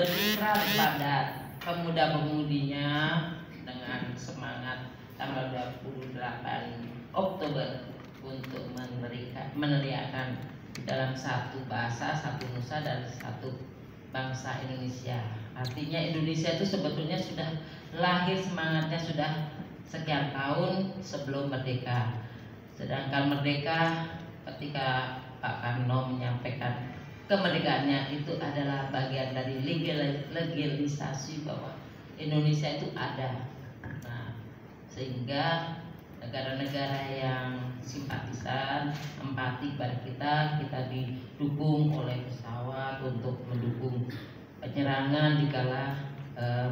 berikrar pada pemuda-pemudinya dengan semangat tanggal 28 Oktober untuk meneriakan dalam satu bahasa, satu nusa, dan satu bangsa Indonesia. Artinya Indonesia itu sebetulnya sudah lahir, semangatnya sudah sekian tahun sebelum merdeka. Sedangkan merdeka ketika Pak Karno menyampaikan kemerdekaannya itu adalah bagian dari legalisasi bahwa Indonesia itu ada. Nah, sehingga negara-negara yang simpatisan, empati pada kita didukung oleh pesawat untuk mendukung penyerangan dikala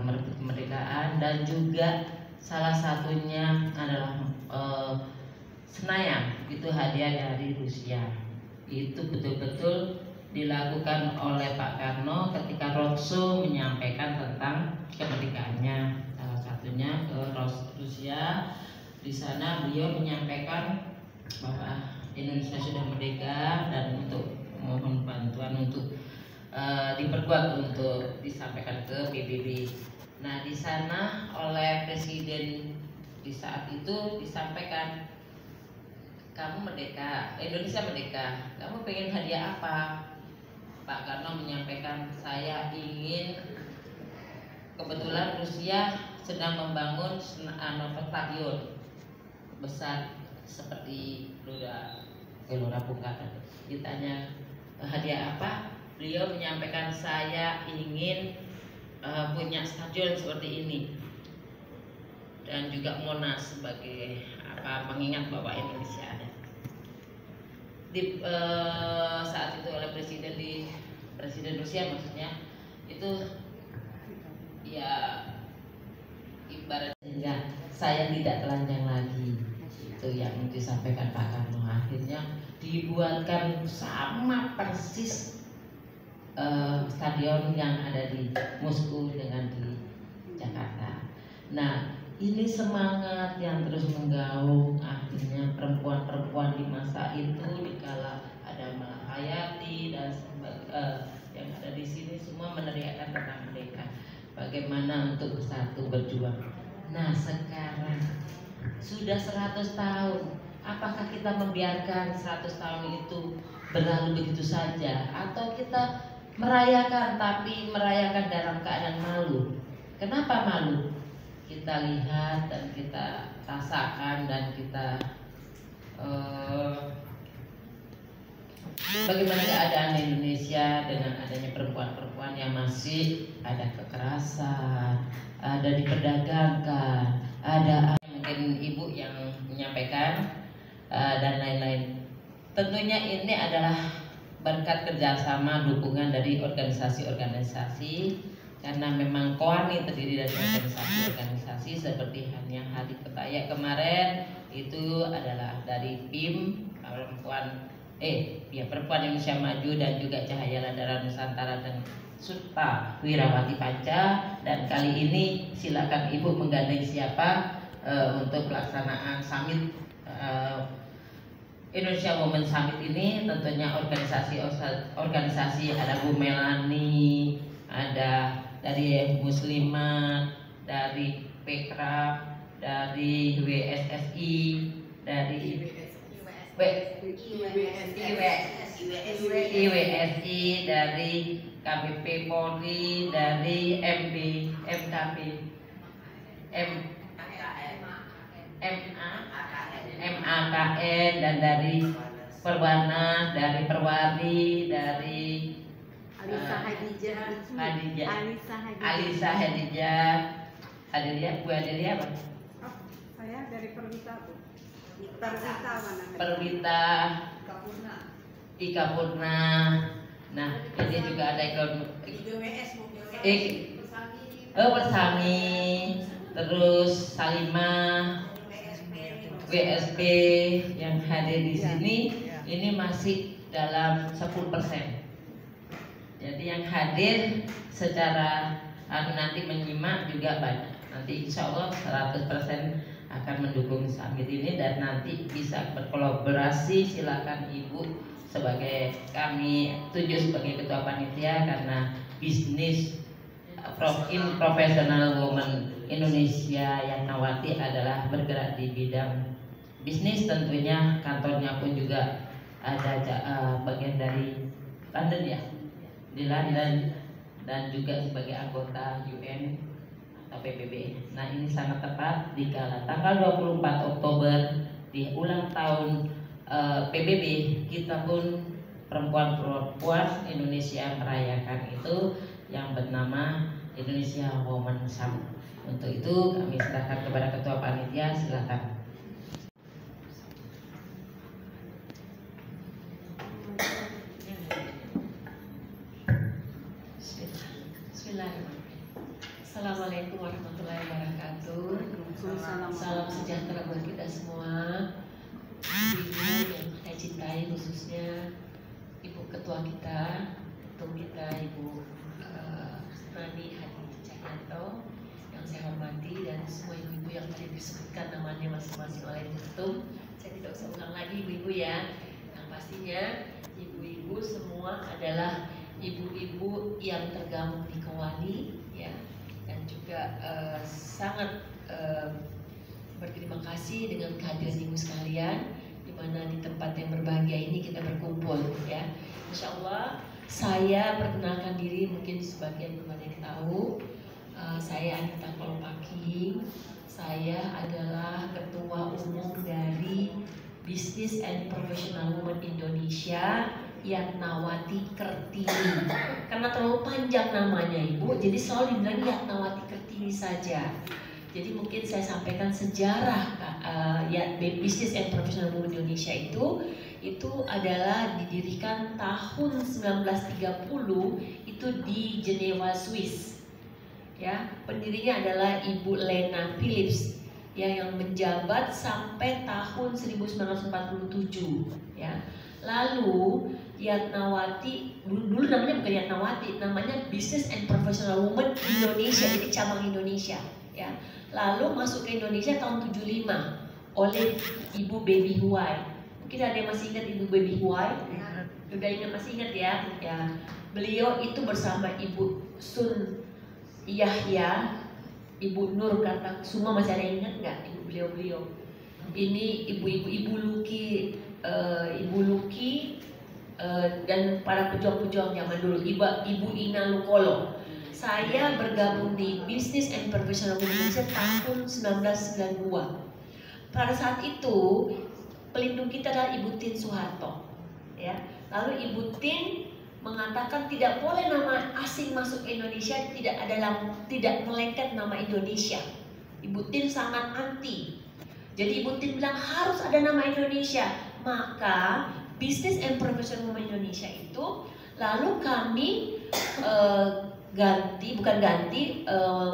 merebut kemerdekaan, dan juga salah satunya adalah Senayan, itu hadiah dari Rusia. Itu betul-betul dilakukan oleh Pak Karno ketika roadshow menyampaikan tentang kemerdekaannya. Salah satunya ke Rusia. Di sana beliau menyampaikan bahwa Indonesia sudah merdeka dan untuk mohon bantuan untuk diperkuat untuk disampaikan ke PBB. Nah, di sana oleh Presiden di saat itu disampaikan, kamu merdeka, Indonesia merdeka, kamu pengen hadiah apa? Pak Karno menyampaikan, saya ingin, kebetulan Rusia sedang membangun stadion besar seperti Gelora Bung Karno. Ditanya hadiah apa? Beliau menyampaikan, saya ingin punya stadion seperti ini dan juga Monas sebagai mengingat bahwa Indonesia ada. Saat itu oleh Presiden Rusia maksudnya itu ya ibarat sehingga saya tidak telanjang lagi, itu yang disampaikan Pak Karno. Akhirnya dibuatkan sama persis stadion yang ada di Moskow dengan di Jakarta. Nah, ini semangat yang terus menggaung. Akhirnya perempuan-perempuan di masa itu dikala ada Malahayati dan yang ada di sini semua meneriakkan tentang merdeka, bagaimana untuk bersatu berjuang. Nah, sekarang sudah 100 tahun. Apakah kita membiarkan 100 tahun itu berlalu begitu saja, atau kita merayakan, tapi merayakan dalam keadaan malu? Kenapa malu? Kita lihat dan kita rasakan dan kita bagaimana keadaan Indonesia dengan adanya perempuan-perempuan yang masih ada kekerasan, ada diperdagangkan, ada mungkin ibu yang menyampaikan dan lain-lain. Tentunya ini adalah berkat kerjasama dukungan dari organisasi-organisasi, karena memang KOANI terdiri dari organisasi-organisasi seperti hanya Hari Kebaya kemarin itu adalah dari PIM Perempuan Indonesia Maju dan juga Cahaya Ladara Nusantara dan Suta Wirawati Panca. Dan kali ini silakan Ibu menggandeng siapa untuk pelaksanaan summit Indonesia Women Summit ini. Tentunya organisasi ada Bu Melani, ada dari Muslimat, dari Pekraf, dari WSSI, dari IWSI, dari KBP Polri, dari MKP, MAKN, dan dari Perwana, dari Perwari, dari Alisa Hadijah, Bu Adelia apa? Oh, saya dari Perwita, Bu. Perwita, Ika Purna. Nah, ini juga ada Bersami, terus Salimah, WSB yang hadir di sini. Ini masih dalam 10%. Jadi yang hadir secara nanti menyimak juga banyak. Nanti insya Allah 100% akan mendukung summit ini, dan nanti bisa berkolaborasi. Silakan Ibu sebagai, kami tunjuk sebagai ketua panitia karena bisnis Professional Woman Indonesia Yatnawati adalah bergerak di bidang bisnis, tentunya kantornya pun juga ada bagian dari London ya, di London, dan juga sebagai anggota UN atau PBB. Nah, ini sangat tepat di kala tanggal 24 Oktober di ulang tahun PBB, kita pun perempuan-perempuan Indonesia merayakan itu yang bernama Indonesia Women Summit. Untuk itu kami serahkan kepada Ketua Panitia, silakan. Assalamualaikum warahmatullahi wabarakatuh. Salam sejahtera buat kita semua. Ibu yang saya cintai, khususnya Ibu Ketua kita, Ketum kita Ibu Nani Hadi Cahyanto, yang saya hormati, dan semua ibu-ibu yang tadi disebutkan namanya masing-masing oleh Ibu Ketum. Saya tidak usah ulang lagi ibu-ibu ya. Yang pastinya ibu-ibu semua adalah ibu-ibu yang tergabung di Kewani ya, dan juga sangat berterima kasih dengan kehadiran ibu sekalian, di mana di tempat yang berbahagia ini kita berkumpul ya. Insya Allah saya perkenalkan diri, mungkin sebagian belum ada yang tahu. Saya Anita Kolopaki. Saya adalah Ketua Umum dari Business and Professional Women Indonesia Yatnawati Kertini. Karena terlalu panjang namanya Ibu, jadi selalu dibilang Yatnawati Kertini saja. Jadi mungkin saya sampaikan sejarah ya, Business and Professional Women Indonesia itu adalah didirikan tahun 1930 itu di Jenewa, Swiss. Ya, pendirinya adalah Ibu Lena Phillips yang menjabat sampai tahun 1947 ya. Lalu Yatnawati dulu namanya bukan Yatnawati, namanya Business and Professional Women Indonesia, jadi cabang Indonesia ya. Lalu masuk ke Indonesia tahun 75 oleh Ibu Baby Huai. Mungkin ada yang masih ingat Ibu Baby Huai? Udah ingat, masih ingat ya? Ya. Beliau itu bersama Ibu Sun Yahya, Ibu Nur Karta, semua masih ada yang ingat nggak Ibu beliau? Ini Ibu Luki, dan para pejuang-pejuang zaman dulu, Ibu Ina Lukolo. Saya bergabung di Business and Professional Women Indonesia tahun 1992. Pada saat itu pelindung kita adalah Ibu Tin Soeharto. Ya. Lalu Ibu Tin mengatakan tidak boleh nama asing masuk Indonesia, tidak melengket nama Indonesia. Ibu Tin sangat anti. Jadi Ibu Tin bilang harus ada nama Indonesia. Maka Business and Professional Women Indonesia itu lalu kami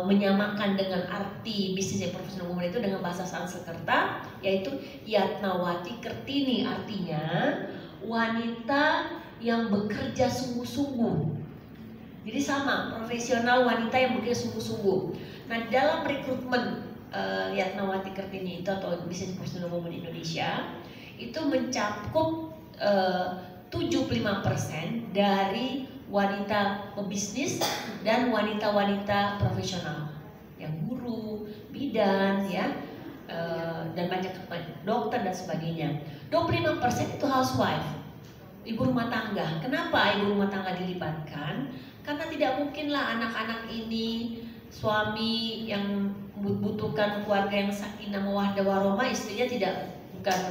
menyamakan dengan arti Business and Professional Women itu dengan bahasa Sanskerta, yaitu Yatnawati Kertini, artinya wanita yang bekerja sungguh-sungguh. Jadi sama, profesional, wanita yang bekerja sungguh-sungguh. Nah, dalam rekrutmen Yatnawati Kertini itu atau Business and Professional Women Indonesia itu mencakup 75% dari wanita pebisnis dan wanita-wanita profesional yang guru, bidan ya, dan banyak dokter dan sebagainya. 25% itu housewife, ibu rumah tangga. Kenapa ibu rumah tangga dilibatkan? Karena tidak mungkinlah anak-anak ini suami yang membutuhkan keluarga yang sakinah mawaddah warahmah, istrinya bukan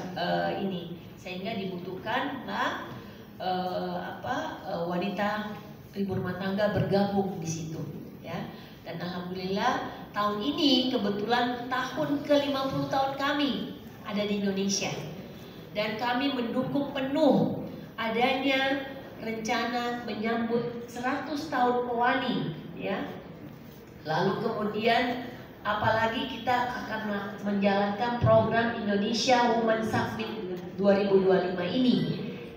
ini, sehingga dibutuhkanlah wanita ibu rumah tangga bergabung di situ ya. Dan alhamdulillah tahun ini kebetulan tahun ke-50 tahun kami ada di Indonesia, dan kami mendukung penuh adanya rencana menyambut 100 tahun Kewani ya. Lalu kemudian apalagi kita akan menjalankan program Indonesia Women Summit 2025 ini.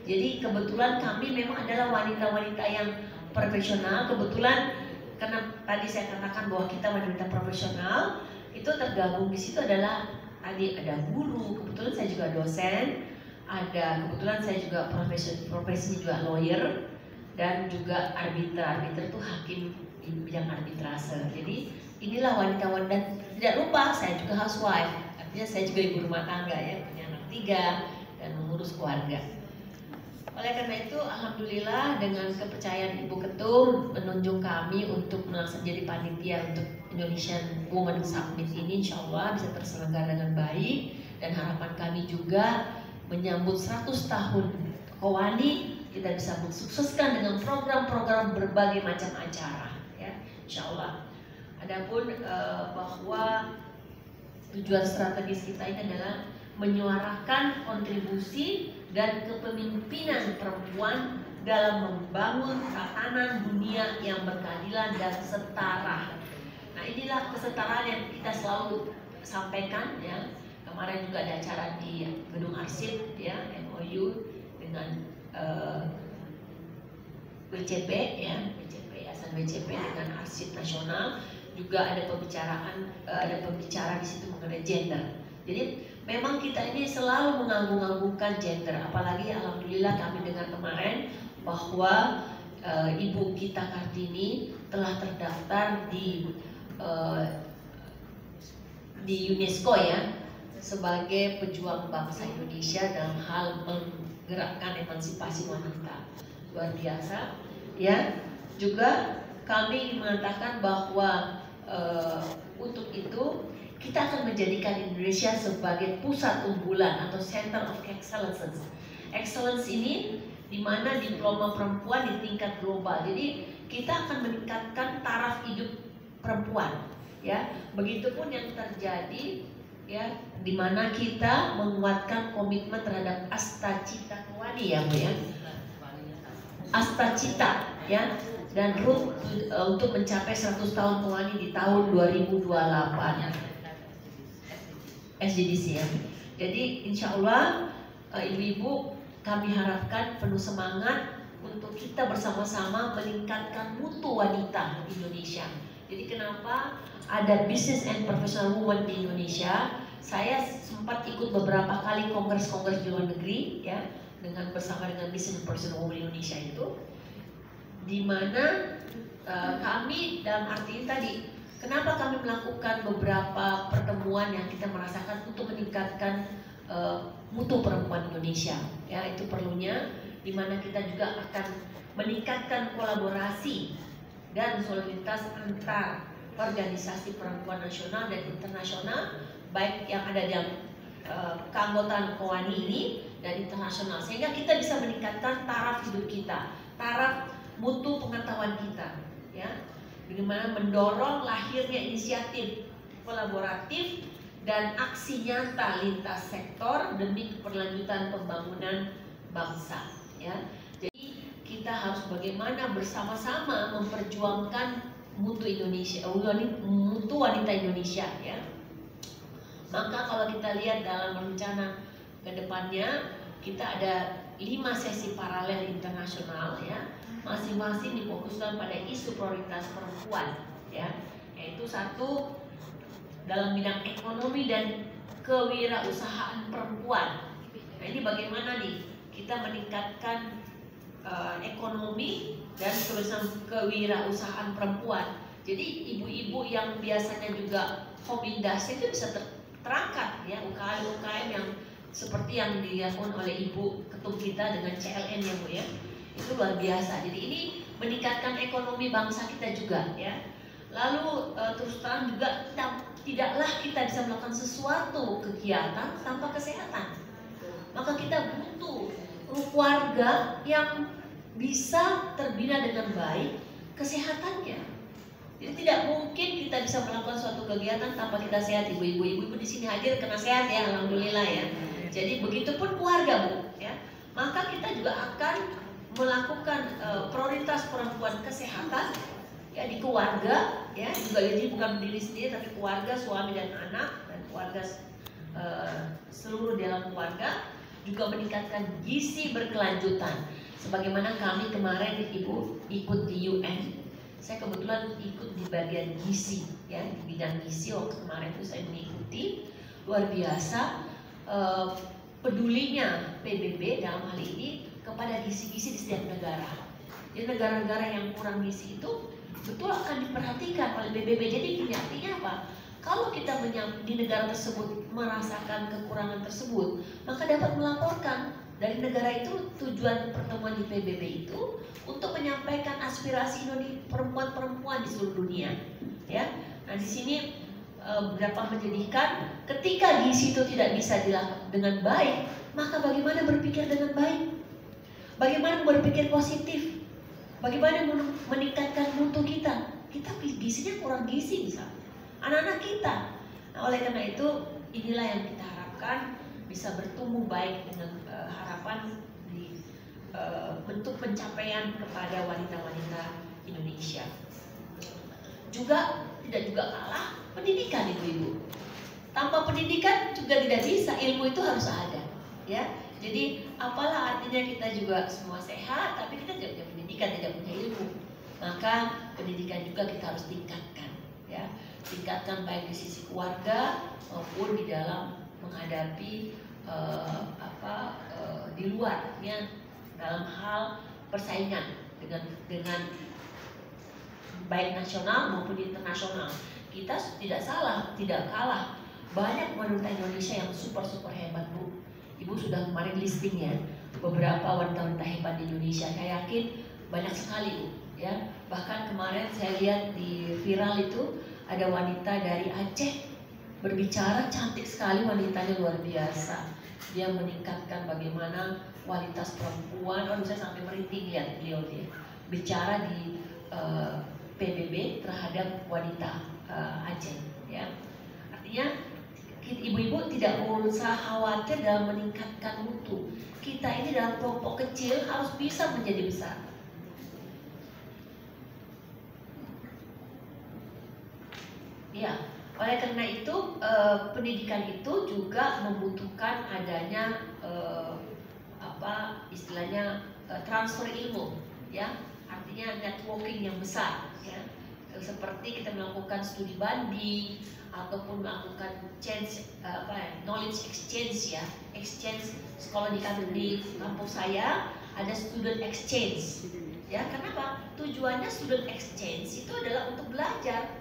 Jadi kebetulan kami memang adalah wanita-wanita yang profesional. Kebetulan karena tadi saya katakan bahwa kita wanita profesional, itu tergabung di situ adalah ada guru, kebetulan saya juga dosen, kebetulan saya juga profesi juga lawyer, dan juga arbiter. Arbiter itu hakim bidang arbitrase. Jadi inilah wanita-wanita, dan tidak lupa saya juga housewife, artinya saya juga ibu rumah tangga ya, punya anak 3 dan mengurus keluarga. Oleh karena itu, alhamdulillah dengan kepercayaan Ibu Ketum menunjuk kami untuk menjadi panitia untuk Indonesian Women Summit ini, insya Allah bisa terselenggara dengan baik, dan harapan kami juga menyambut 100 tahun Kowani kita bisa mensukseskan dengan program-program berbagai macam acara, ya, insya Allah. Adapun bahwa tujuan strategis kita ini adalah menyuarakan kontribusi dan kepemimpinan perempuan dalam membangun tatanan dunia yang berkeadilan dan setara. Nah, inilah kesetaraan yang kita selalu sampaikan ya. Kemarin juga ada acara di Gedung Arsip ya, MOU dengan WCP ya, Yayasan WCP dengan Arsip Nasional, juga ada pembicara di situ mengenai gender. Jadi memang kita ini selalu mengagung-agungkan gender, apalagi alhamdulillah kami dengar kemarin bahwa Ibu kita Kartini telah terdaftar di UNESCO ya, sebagai pejuang bangsa Indonesia dalam hal menggerakkan emansipasi wanita. Luar biasa ya. Juga kami mengatakan bahwa untuk itu kita akan menjadikan Indonesia sebagai pusat unggulan atau Center of Excellence. Excellence ini di mana diploma perempuan di tingkat global. Jadi kita akan meningkatkan taraf hidup perempuan, ya. Begitupun yang terjadi, ya, di mana kita menguatkan komitmen terhadap Astacita Kowani, ya, Bu ya. Astacita, ya, dan RUT untuk mencapai 100 tahun Kowani di tahun 2028. SDGs ya. Jadi insya Allah ibu-ibu kami harapkan penuh semangat untuk kita bersama-sama meningkatkan mutu wanita di Indonesia. Jadi kenapa ada Business and Professional Women di Indonesia? Saya sempat ikut beberapa kali kongres-kongres di luar negeri ya, bersama dengan Business and Professional Women Indonesia itu, di mana kami dalam arti tadi, kenapa kami melakukan beberapa pertemuan yang kita merasakan untuk meningkatkan mutu perempuan Indonesia, ya, itu perlunya, di mana kita juga akan meningkatkan kolaborasi dan soliditas antar organisasi perempuan nasional dan internasional, baik yang ada dalam keanggotaan Kowani ini dan internasional, sehingga kita bisa meningkatkan taraf hidup kita, taraf mutu pengetahuan kita, ya. Bagaimana mendorong lahirnya inisiatif kolaboratif dan aksi nyata lintas sektor demi keberlanjutan pembangunan bangsa, ya. Jadi kita harus bagaimana bersama-sama memperjuangkan mutu Indonesia, mutu wanita Indonesia, ya. Maka kalau kita lihat dalam rencana kedepannya, kita ada 5 sesi paralel internasional, ya. Masing-masing difokuskan pada isu prioritas perempuan, ya, yaitu 1 dalam bidang ekonomi dan kewirausahaan perempuan. Nah, ini bagaimana nih kita meningkatkan ekonomi dan kewirausahaan perempuan. Jadi ibu-ibu yang biasanya juga homindas itu bisa terangkat, ya, UKM yang seperti yang dilakukan oleh Ibu Ketum kita dengan CLN, ya Bu ya. Itu luar biasa. Jadi ini meningkatkan ekonomi bangsa kita juga, ya. Lalu terus terang juga tidaklah kita bisa melakukan sesuatu kegiatan tanpa kesehatan. Maka kita butuh keluarga yang bisa terbina dengan baik kesehatannya. Jadi tidak mungkin kita bisa melakukan suatu kegiatan tanpa kita sehat. Ibu-ibu di sini hadir karena sehat, ya, alhamdulillah, ya. Jadi begitupun keluarga, Bu, ya. Maka kita juga akan melakukan prioritas perempuan kesehatan, ya, di keluarga, ya, juga jadi bukan diri sendiri tapi keluarga, suami dan anak, dan keluarga seluruh dalam keluarga, juga meningkatkan gizi berkelanjutan. Sebagaimana kami kemarin Ibu ikut di UN, saya kebetulan ikut di bagian gizi, ya, di bidang gizi. Waktu kemarin itu saya mengikuti, luar biasa pedulinya PBB dalam hal ini kepada gizi-gizi di setiap negara. Jadi negara-negara yang kurang gizi itu betul akan diperhatikan oleh PBB. Jadi ini artinya apa? Kalau kita di negara tersebut merasakan kekurangan tersebut, maka dapat melaporkan dari negara itu. Tujuan pertemuan di PBB itu untuk menyampaikan aspirasi perempuan-perempuan di seluruh dunia, ya. Nah di sini berapa menjadikan ketika gizi itu tidak bisa dilakukan dengan baik, maka bagaimana berpikir dengan baik, bagaimana berpikir positif, bagaimana meningkatkan mutu kita. Kita gizinya kurang gizi misalnya, anak-anak kita. Nah, oleh karena itu inilah yang kita harapkan bisa bertumbuh baik dengan harapan di bentuk pencapaian kepada wanita-wanita Indonesia. Tidak juga kalah pendidikan, ibu-ibu. Tanpa pendidikan juga tidak bisa, ilmu itu harus ada, ya. Jadi apalah artinya kita juga semua sehat, tapi kita tidak punya pendidikan, tidak punya ilmu. Maka pendidikan juga kita harus tingkatkan, ya. Tingkatkan baik di sisi keluarga maupun di dalam menghadapi di luarnya dalam hal persaingan dengan baik nasional maupun internasional. Kita tidak salah, tidak kalah. Banyak wanita Indonesia yang super hebat, Bu. Ibu sudah kemarin listing ya beberapa wanita-wanita hebat di Indonesia. Saya yakin banyak sekali, Bu. Ya, bahkan kemarin saya lihat di viral itu ada wanita dari Aceh berbicara, cantik sekali wanitanya, luar biasa. Dia meningkatkan bagaimana kualitas perempuan. Saya sampai merinding lihat beliau dia bicara di PBB terhadap wanita Aceh, ya. Artinya ibu-ibu tidak usah khawatir dalam meningkatkan mutu. Kita ini dalam kelompok kecil harus bisa menjadi besar. Ya, oleh karena itu pendidikan itu juga membutuhkan adanya istilahnya transfer ilmu, ya. Artinya networking yang besar, ya. Seperti kita melakukan studi banding ataupun melakukan knowledge exchange, ya. Exchange sekolah di kampus saya ada student exchange, ya. Kenapa? Tujuannya student exchange itu adalah untuk belajar,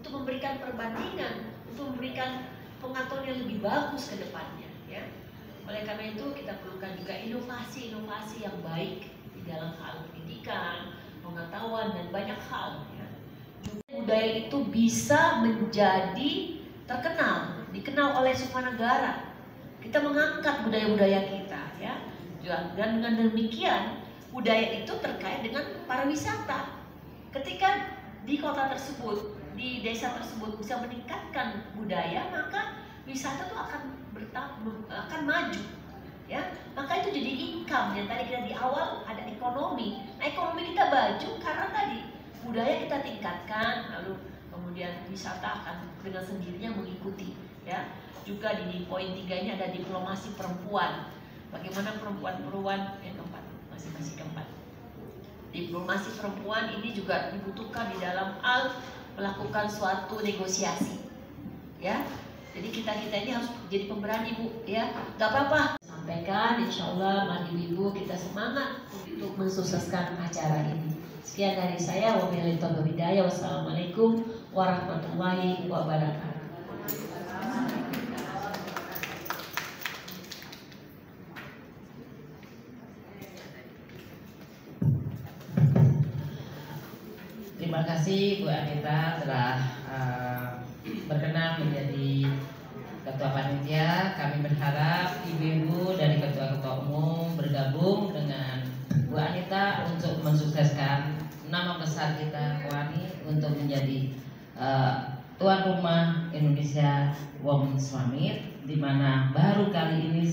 untuk memberikan perbandingan, untuk memberikan pengetahuan yang lebih bagus ke depannya, ya. Oleh karena itu kita perlukan juga inovasi yang baik di dalam hal pendidikan, pengetahuan, dan banyak hal, ya. Budaya itu bisa menjadi dikenal oleh semua negara. Kita mengangkat budaya-budaya kita, ya. Dan dengan demikian budaya itu terkait dengan pariwisata. Ketika di kota tersebut, di desa tersebut bisa meningkatkan budaya, maka wisata itu akan maju, ya. Maka itu jadi income yang tadi kita di awal ada ekonomi. Nah, ekonomi kita maju karena tadi budaya kita tingkatkan, lalu kemudian wisata akan dengan sendirinya mengikuti, ya. Juga di poin 3 ini ada diplomasi perempuan. Bagaimana perempuan yang keempat, masih keempat. Diplomasi perempuan ini juga dibutuhkan di dalam hal melakukan suatu negosiasi, ya. Jadi kita ini harus jadi pemberani, Bu, ya. Gak apa-apa. Sampaikan, insya Allah mari ibu kita semangat untuk mensukseskan acara ini. Sekian dari saya. Wabillahi taufiq hidayah. Wassalamualaikum warahmatullahi wabarakatuh. Terima kasih Bu Anita telah berkenan menjadi Ketua Panitia. Kami berharap ibu-ibu dari ketua-ketua umum bergabung dengan Bu Anita untuk mensukseskan nama besar kita KOANI untuk menjadi tuan rumah Indonesia Women Summit, di mana baru kali ini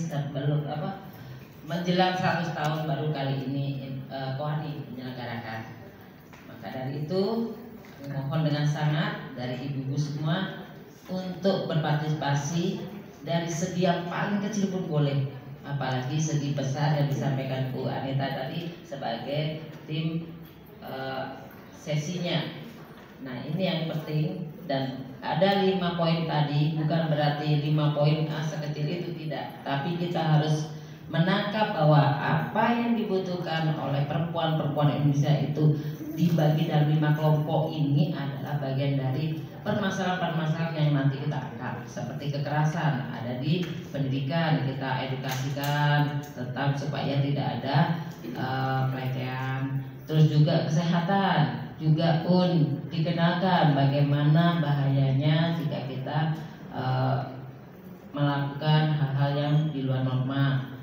menjelang 100 tahun baru kali ini KOANI menyelenggarakan. Maka dari itu mohon dengan sangat dari ibu-ibu semua untuk berpartisipasi dari segi yang paling kecil pun boleh, apalagi segi besar yang disampaikan Bu Anita tadi sebagai tim sesinya. Nah, ini yang penting, dan ada 5 poin tadi, bukan berarti 5 poin sekecil itu, tidak, tapi kita harus menangkap bahwa apa yang dibutuhkan oleh perempuan-perempuan Indonesia itu dibagi dalam 5 kelompok ini adalah bagian dari permasalahan-permasalahan yang nanti kita angkat, seperti kekerasan ada di pendidikan, kita edukasikan tentang supaya tidak ada pelecehan. Terus juga kesehatan juga pun dikenalkan bagaimana bahayanya jika kita melakukan hal-hal yang di luar norma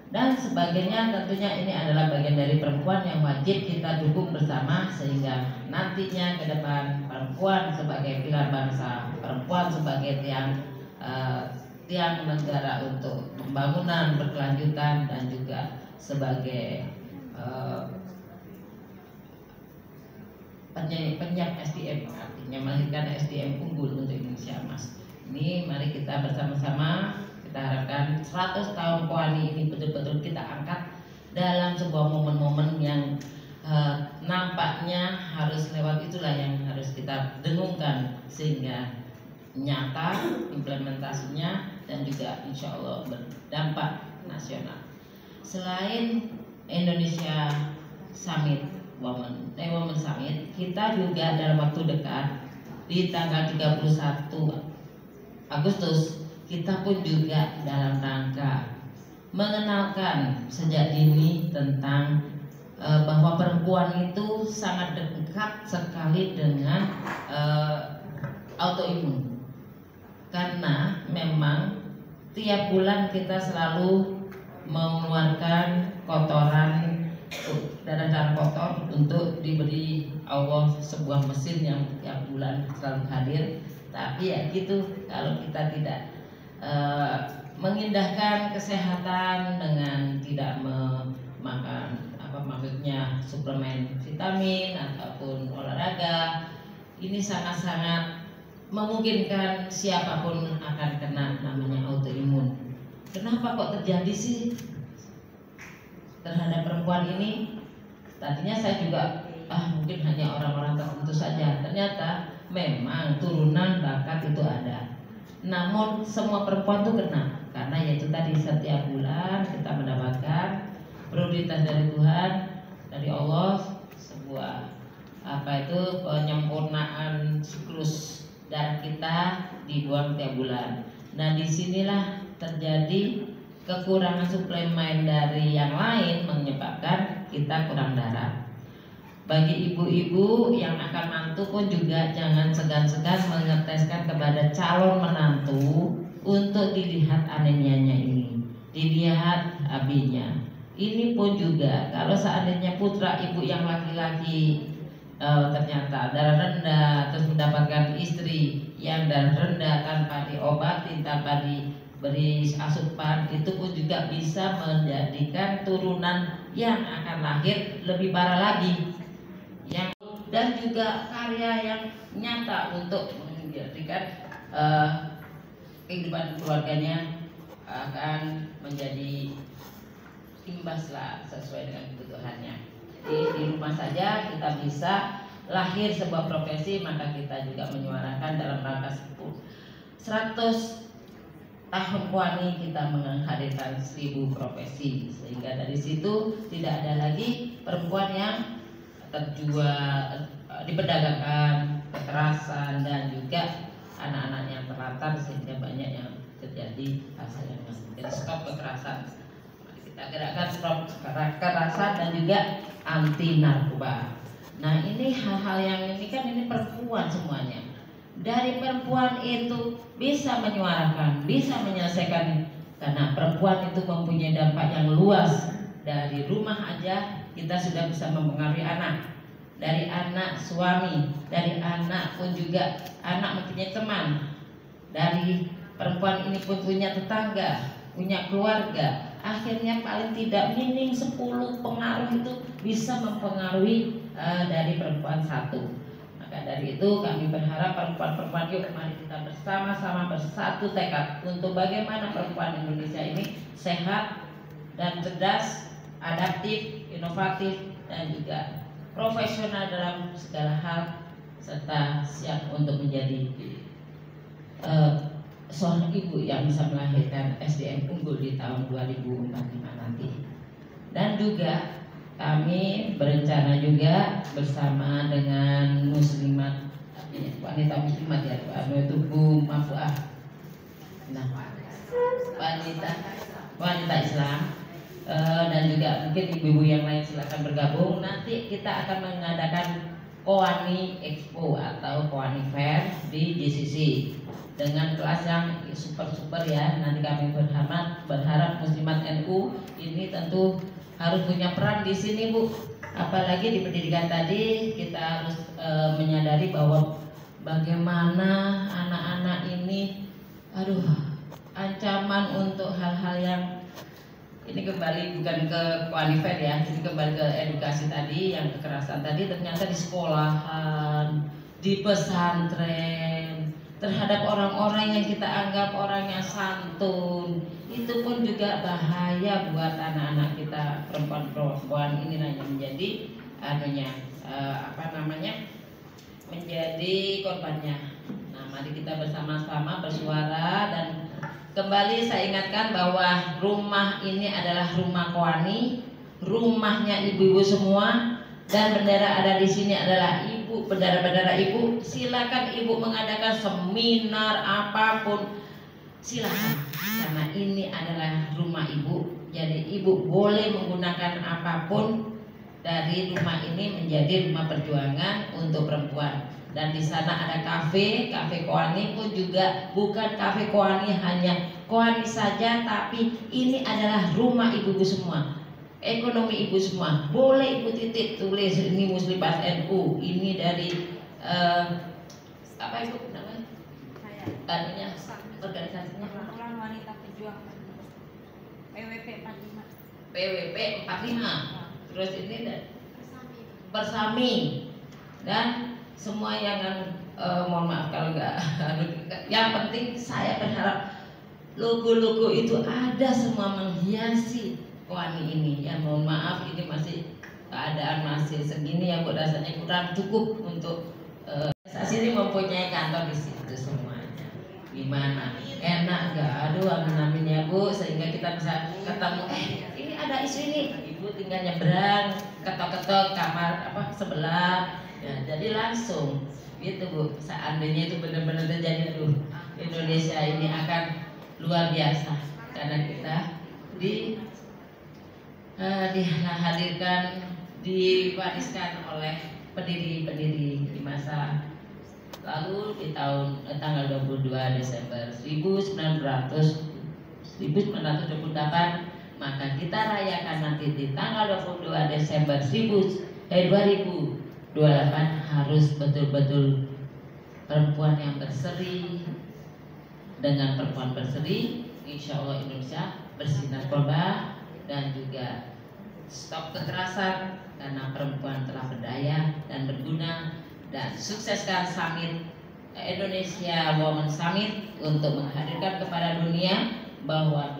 dan sebagainya. Tentunya ini adalah bagian dari perempuan yang wajib kita dukung bersama, sehingga nantinya ke depan perempuan sebagai pilar bangsa, perempuan sebagai tiang negara untuk pembangunan berkelanjutan, dan juga sebagai penyiap SDM, artinya melahirkan SDM unggul untuk Indonesia Emas. Ini mari kita bersama-sama, kita harapkan 100 tahun POANI ini betul-betul kita angkat dalam sebuah momen-momen yang nampaknya harus lewat, itulah yang harus kita dengungkan sehingga nyata implementasinya dan juga insya Allah berdampak nasional. Selain Indonesia Summit Women Summit, kita juga dalam waktu dekat di tanggal 31 Agustus kita pun juga dalam rangka mengenalkan sejak dini tentang bahwa perempuan itu sangat dekat sekali dengan autoimun, karena memang tiap bulan kita selalu mengeluarkan kotoran, darah kotor untuk diberi Allah sebuah mesin yang tiap bulan selalu hadir. Tapi ya gitu, kalau kita tidak mengindahkan kesehatan dengan tidak memakan maksudnya suplemen vitamin ataupun olahraga, ini sangat-sangat memungkinkan siapapun akan kena namanya autoimun. Kenapa kok terjadi sih terhadap perempuan ini? Tadinya saya juga mungkin hanya orang-orang tertentu saja. Ternyata memang turunan bakat itu ada. Namun semua perempuan itu kena, karena yaitu tadi setiap bulan kita mendapatkan prioritas dari Tuhan, dari Allah, sebuah penyempurnaan siklus darah kita dibuang tiap bulan. Nah disinilah terjadi kekurangan suplemen dari yang lain menyebabkan kita kurang darah. Bagi ibu-ibu yang akan mantu pun juga jangan segan-segan mengeteskan kepada calon menantu untuk dilihat anemianya ini, dilihat AB-nya. Ini pun juga kalau seandainya putra ibu yang laki-laki ternyata darah rendah, terus mendapatkan istri yang darah rendah tanpa diobati, tanpa diberi asupan, itu pun juga bisa menjadikan turunan yang akan lahir lebih parah lagi. Dan juga karya yang nyata untuk menjadikan kehidupan keluarganya akan menjadi imbas lah sesuai dengan kebutuhannya. Jadi di rumah saja kita bisa lahir sebuah profesi, maka kita juga menyuarakan dalam rangka 100 tahun POANI kita menghadirkan 1000 profesi, sehingga dari situ tidak ada lagi perempuan yang terjual, diperdagangkan, kekerasan, dan juga anak-anak yang terlantar, sehingga banyak yang terjadi hal yang jadi stop kekerasan. Kita gerakan stop kekerasan dan juga anti narkoba. Nah ini hal-hal yang ini perempuan semuanya. Dari perempuan itu bisa menyuarakan, bisa menyelesaikan, karena perempuan itu mempunyai dampak yang luas. Dari rumah aja kita sudah bisa mempengaruhi anak, dari anak suami, dari anak pun juga anak mempunyai teman, dari perempuan ini pun punya tetangga, punya keluarga. Akhirnya paling tidak minim 10 pengaruh itu bisa mempengaruhi dari perempuan satu. Maka dari itu kami berharap perempuan-perempuan, yuk mari kita bersama-sama bersatu tekad untuk bagaimana perempuan Indonesia ini sehat dan cerdas, adaptif, inovatif, dan juga profesional dalam segala hal, serta siap untuk menjadi seorang ibu yang bisa melahirkan SDM unggul di tahun 2045 nanti. Dan juga kami berencana juga bersama dengan muslimat, wanita muslimat ya, itu Bu Mafuah. Nah, wanita Islam dan juga mungkin ibu-ibu yang lain silakan bergabung. Nanti kita akan mengadakan Qawani Expo atau Qawani Fair di JCC dengan kelas yang super ya. Nanti kami berharap muslimat NU ini tentu harus punya peran di sini, Bu. Apalagi di pendidikan tadi kita harus menyadari bahwa bagaimana anak-anak ini ancaman untuk hal-hal yang ini kembali bukan ke Qawani Fair ya, jadi kembali ke edukasi tadi, yang kekerasan tadi ternyata di sekolahan, di pesantren, terhadap orang-orang yang kita anggap orangnya santun, itu pun juga bahaya buat anak-anak kita perempuan ini yang menjadi menjadi korbannya. Nah, mari kita bersama-sama bersuara dan kembali saya ingatkan bahwa rumah ini adalah rumah Qawani, rumahnya ibu-ibu semua, dan bendera ada di sini adalah ibu, bendera ibu. Silakan ibu mengadakan seminar apapun, silakan, karena ini adalah rumah ibu. Jadi ibu boleh menggunakan apapun dari rumah ini menjadi rumah perjuangan untuk perempuan. Dan di sana ada kafe Qawani pun juga bukan kafe Qawani hanya Qawani saja, tapi ini adalah rumah ibu-ibu semua, ekonomi ibu semua. Boleh ibu titip tulis ini muslimat NU, ini dari apa ibu namanya? Tadinya organisasinya Perkumpulan Wanita Pejuang PWP 45. PWP 45. Terus ini Bersami dan semua yang mohon maaf kalau enggak yang penting saya berharap logo-logo itu ada semua menghiasi Qawani ini. Ya mohon maaf ini masih keadaan masih segini ya Bu, rasanya kurang cukup untuk ini mempunyai kantor di situ semuanya. Gimana? Enak enggak? Aduh amin ya Bu, sehingga kita bisa ketemu ini ada isu ini. Ibu tinggal nyebrang, ketok-ketok kamar sebelah. Ya, jadi langsung gitu Bu. Seandainya itu benar-benar terjadi, Indonesia ini akan luar biasa karena kita dihadirkan, diwariskan oleh pendiri-pendiri di masa lalu di tanggal 22 Desember 1928, maka kita rayakan nanti di tanggal 22 Desember 2028 harus betul-betul perempuan yang berseri. Dengan perempuan berseri, insya Allah Indonesia bersinar koba dan juga stop kekerasan karena perempuan telah berdaya dan berguna. Dan sukseskan Summit Indonesia Women Summit untuk menghadirkan kepada dunia bahwa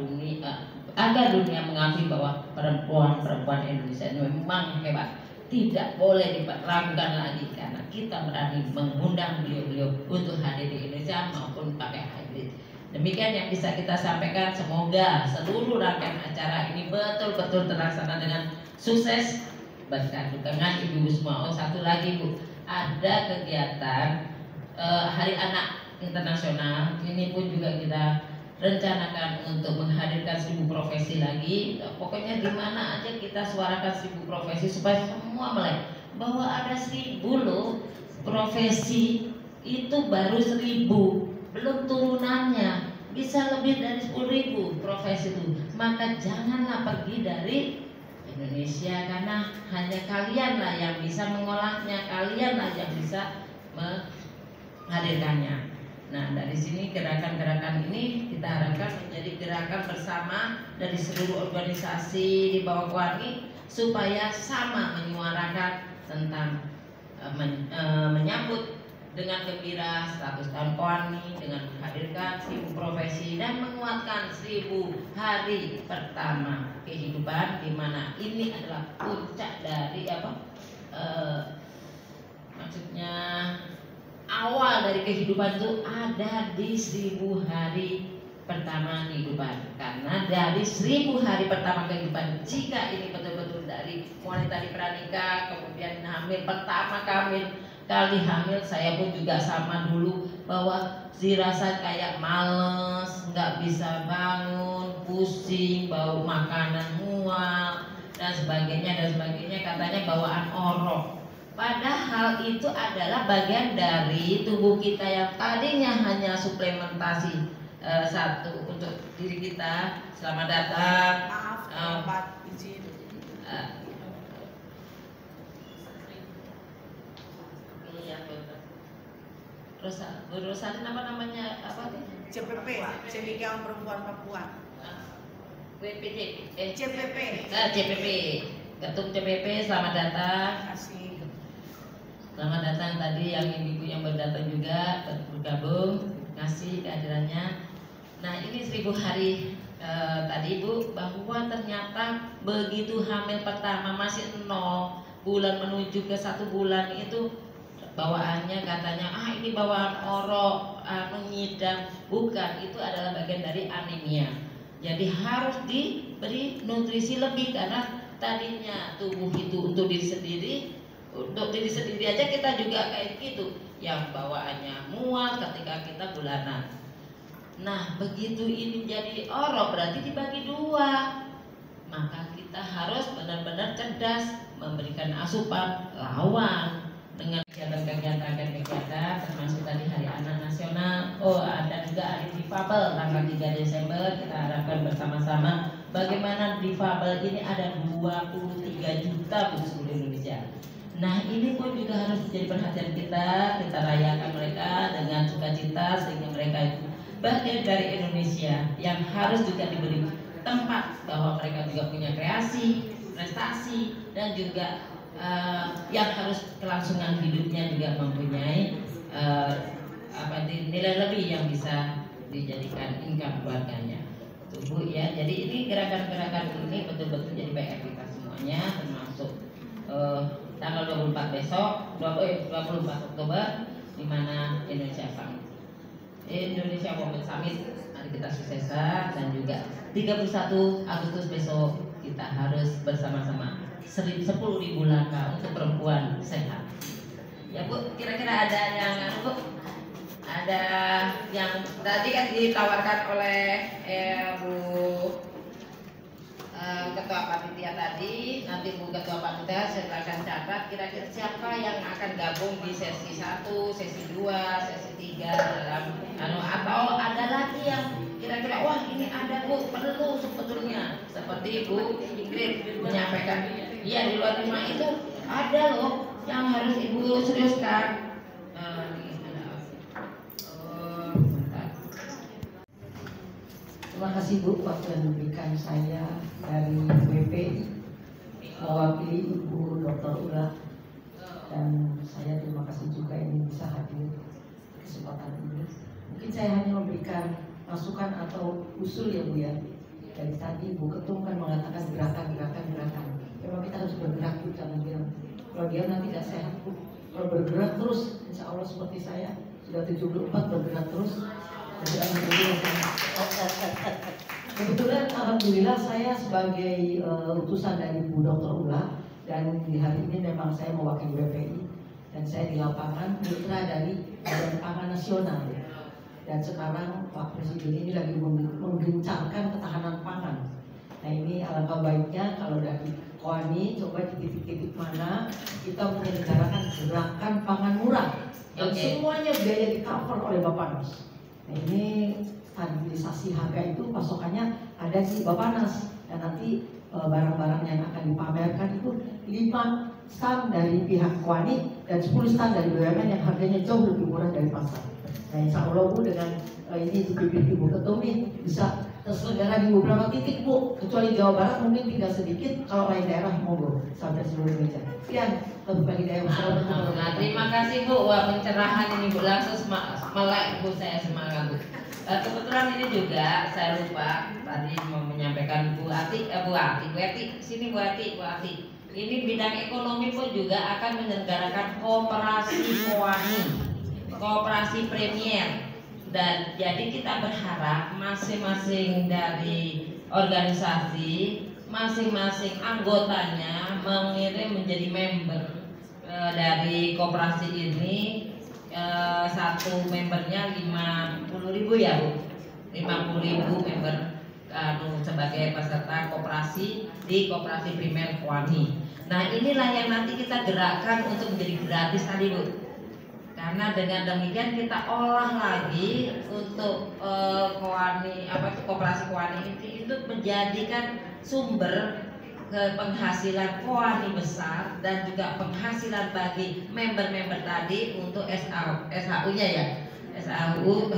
agar dunia mengakui bahwa perempuan Indonesia ini memang hebat. Tidak boleh diragukan lagi karena kita berani mengundang beliau-beliau untuk hadir di Indonesia maupun pakai hybrid. Demikian yang bisa kita sampaikan. Semoga seluruh rangkaian acara ini betul-betul terlaksana dengan sukses berkat dukungan ibu-ibu semua. Satu lagi Bu, ada kegiatan Hari Anak Internasional. Ini pun juga kita rencanakan untuk menghadirkan 1000 profesi lagi. Pokoknya di mana aja kita suarakan 1000 profesi supaya semua melek bahwa ada 1000 loh profesi, itu baru 1000, belum turunannya, bisa lebih dari 10.000 profesi itu. Maka janganlah pergi dari Indonesia karena hanya kalianlah yang bisa mengolahnya, kalianlah yang bisa menghadirkannya. Nah, dari sini gerakan-gerakan ini kita harapkan menjadi gerakan bersama dari seluruh organisasi di bawah Qawani supaya sama menyuarakan tentang menyambut dengan gembira 100 tahun Qawani dengan menghadirkan 1000 profesi dan menguatkan 1000 hari pertama kehidupan, di mana ini adalah puncak dari maksudnya awal dari kehidupan itu ada di 1000 hari pertama kehidupan. Karena dari 1000 hari pertama kehidupan, jika ini betul-betul dari wanita di pranikah, kemudian hamil pertama kali hamil, saya pun juga sama dulu, bahwa dirasa kayak males, nggak bisa bangun, pusing, bau makanan mual dan sebagainya, katanya bawaan orok. Padahal itu adalah bagian dari tubuh kita yang tadinya hanya suplementasi satu untuk diri kita. Selamat datang. Maaf, izin. Bu Rosalin apa namanya, apa tuh? CPP, Cendekiawan Perempuan Papua. CPP. Ketum CPP, selamat datang. Terima kasih. Selamat datang tadi yang ibu yang berdatang juga bergabung. Terima kasih kehadirannya. Nah, ini 1000 hari tadi Bu, bahwa ternyata begitu hamil pertama masih 0 bulan menuju ke 1 bulan itu bawaannya katanya ini bawaan orok, ngidam. Bukan, itu adalah bagian dari anemia. Jadi harus diberi nutrisi lebih, karena tadinya tubuh itu untuk diri sendiri aja kita juga kayak gitu, yang bawaannya mual ketika kita bulanan. Nah, begitu ini jadi orok berarti dibagi 2. Maka kita harus benar-benar cerdas memberikan asupan lawan dengan kegiatan termasuk tadi Hari Anak Nasional. Ada juga Hari Difabel tanggal 3 Desember. Kita harapkan bersama-sama bagaimana difabel ini ada 23 juta di seluruh Indonesia. Nah, ini pun juga harus menjadi perhatian kita rayakan mereka dengan sukacita, sehingga mereka itu bagian dari Indonesia yang harus juga diberi tempat, bahwa mereka juga punya kreasi, prestasi, dan juga yang harus kelangsungan hidupnya juga mempunyai nilai lebih yang bisa dijadikan income keluarganya. Tuh Bu ya, jadi ini gerakan-gerakan ini betul-betul jadi PR kita semuanya, termasuk tanggal 24 besok, 24 Oktober, di mana Indonesia Women Summit, mari kita sukseskan. Dan juga 31 Agustus besok kita harus bersama-sama 10.000 langkah untuk perempuan sehat. Ya Bu, kira-kira ada yang Bu? Ada yang tadi kan ditawarkan oleh Bu Ketua Panitia tadi. Nanti Bu Ketua Panitia silakan catat kira-kira siapa yang akan gabung di sesi 1, sesi 2, sesi 3 dalam atau ada lagi yang kira-kira wah ini ada Bu, perlu sebetulnya, seperti Bu Ingrid menyampaikan, iya di luar rumah itu ada loh yang harus Ibu seriuskan. Terima kasih Bu waktu yang diberikan saya dari WPI mewakili Ibu Dr. Ula, dan saya terima kasih juga ini bisa hadir kesempatan ini. Mungkin saya hanya memberikan masukan atau usul ya Bu ya. Dari tadi Bu Ketum kan mengatakan gerakan. Memang kita harus bergerak Bu, jangan diam. Kalau diam nanti tidak sehat Bu. Kalau bergerak terus, insya Allah seperti saya sudah 74 bergerak terus. Kebetulan alhamdulillah saya sebagai utusan dari Bu Dr. Ula, dan di hari ini memang saya mewakili WPI, dan saya di lapangan mitra dari Badan Pangan Nasional. Dan sekarang Pak Presiden ini lagi menggencarkan ketahanan pangan. Nah, ini alangkah baiknya kalau dari Koani coba di titik-titik mana kita menyelenggarakan gerakan pangan murah, dan semuanya biaya di cover oleh Bappenas. Nah, ini stabilisasi harga itu pasokannya ada di Bappenas, dan nanti barang-barang yang akan dipamerkan itu 5 stand dari pihak Koani dan 10 stand dari BUMN yang harganya jauh lebih murah dari pasar. Nah, insya Allah Bu, dengan ini dipimpin Ibu Ketum bisa terselenggara di beberapa titik Bu, kecuali Jawa Barat mungkin tinggal sedikit, kalau lain daerah monggo sampai seluruh Indonesia. Sekian bagi daerah. Nah, terima kasih Bu, wah pencerahan ini Bu, langsung melek Bu, saya semangat Bu. Kebetulan ini juga saya lupa tadi mau menyampaikan Bu Ati, sini Bu Ati. Ini bidang ekonomi pun juga akan menyelenggarakan koperasi Koani, koperasi Premier. Dan jadi kita berharap masing-masing dari organisasi, masing-masing anggotanya mengirim menjadi member dari koperasi ini. Satu membernya 50.000 ya Bu, 50.000 member sebagai peserta koperasi di Koperasi Primer Kowani. Nah inilah yang nanti kita gerakkan untuk menjadi gratis tadi Bu. Karena dengan demikian kita olah lagi untuk Koperasi Kowani itu menjadikan sumber penghasilan Kowani besar dan juga penghasilan bagi member-member tadi untuk SHU-nya ya, SHU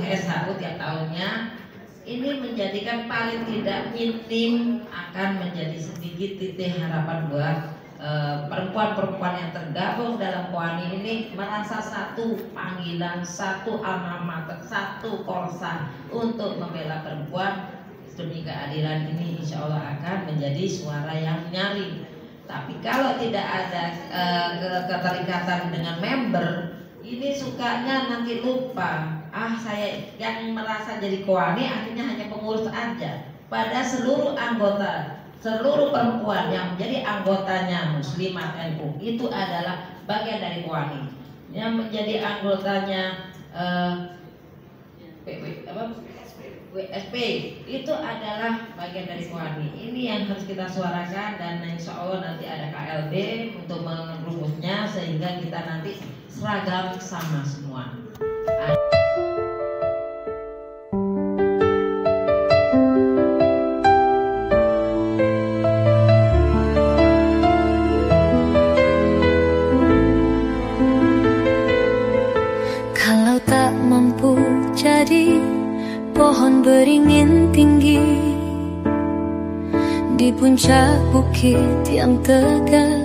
tiap tahunnya. Ini menjadikan paling tidak minim akan menjadi sedikit titik harapan buat perempuan-perempuan yang tergabung dalam Kowani ini merasa satu panggilan, satu alma mater, satu korsa untuk membela perempuan. Demi keadilan ini insya Allah akan menjadi suara yang nyaring. Tapi kalau tidak ada keterikatan dengan member, ini sukanya nanti lupa. Saya yang merasa jadi Kowani akhirnya hanya pengurus aja. Pada seluruh anggota, seluruh perempuan yang menjadi anggotanya Muslimat NU itu adalah bagian dari Kowani. Yang menjadi anggotanya WSP itu adalah bagian dari Kowani. Ini yang harus kita suarakan dan insya Allah nanti ada KLB untuk merumusnya sehingga kita nanti seragam sama semua. Kalau tak mampu jadi pohon beringin tinggi di puncak bukit yang tegak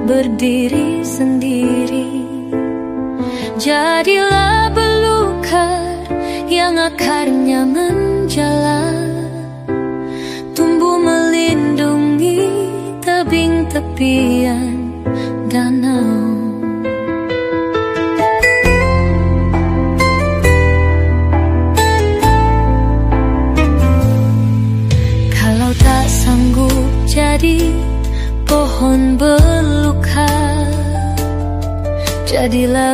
berdiri sendiri, jadilah belukar yang akarnya menjalar, tumbuh melindungi tebing tepian danau. Sanggup jadi pohon belukar, jadilah